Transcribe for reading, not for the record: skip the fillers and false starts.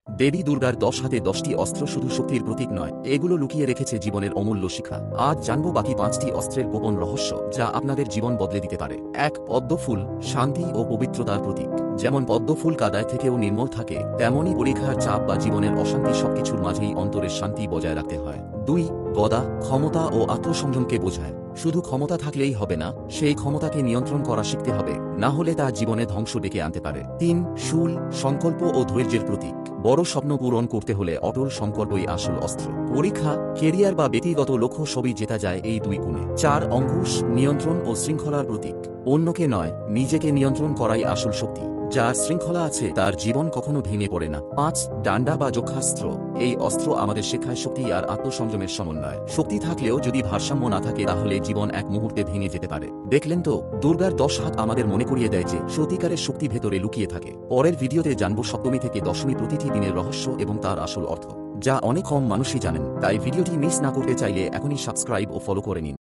দেবী দুর্গার 10 হাতে 10টি অস্ত্র শুধু শক্তির প্রতীক নয়, এগুলো লুকিয়ে রেখেছে জীবনের অমূল্য শিক্ষা। আজ জানবো বাকি 5টি অস্ত্রের গোপন রহস্য, যা আপনাদের জীবন বদলে দিতে পারে। 1. পদ্মফুল, শান্তি ও পবিত্রতার প্রতীক। যেমন পদ্মফুল কাদায় থেকেও নির্মল থাকে, তেমনই পরীক্ষার চাপ বা জীবনের অশান্তি সবকিছুর মাঝেই অন্তরের শান্তি বজায় রাখতে হয়। 2. গদা, ক্ষমতা ও আত্মসংযমকে বোঝায়। শুধু ক্ষমতা থাকলেই হবে না, সেই ক্ষমতাকে নিয়ন্ত্রণ করা শিখতে হবে, না হলে তা জীবনে ধ্বংস ডেকে আনতে পারে। 3. শূল, সংকল্প ও ধৈর্যের প্রতীক। বড় স্বপ্ন পূরণ করতে হলে অটল সংকল্পই আসল অস্ত্র। পরীক্ষা, কেরিয়ার বা ব্যক্তিগত লক্ষ্য সবই জেতা যায় এই 2 গুণে। 4. অঙ্কুশ, নিয়ন্ত্রণ ও শৃঙ্খলার প্রতীক। অন্যকে নয়, নিজেকে নিয়ন্ত্রণ করাই আসল শক্তি। যার শৃঙ্খলা আছে তার জীবন কখনো ভেঙে পড়ে না। 5. ডান্ডা বা যক্ষাস্ত্র। এই অস্ত্র আমাদের শেখায় শক্তি আর আত্মসংযমের সমন্বয়। শক্তি থাকলেও যদি ভারসাম্য না থাকে, তাহলে জীবন এক মুহূর্তে ভেঙে যেতে পারে। দেখলেন তো, দুর্গার 10 হাত আমাদের মনে করিয়ে দেয় যে সত্যিকারের শক্তি ভেতরে লুকিয়ে থাকে। পরের ভিডিওতে জানবো সপ্তমী থেকে দশমী প্রতিটি দিনের রহস্য এবং তার আসল অর্থ, যা অনেক কম মানুষই জানেন। তাই ভিডিওটি মিস না করতে চাইলে এখনই সাবস্ক্রাইব ও ফলো করে নিন।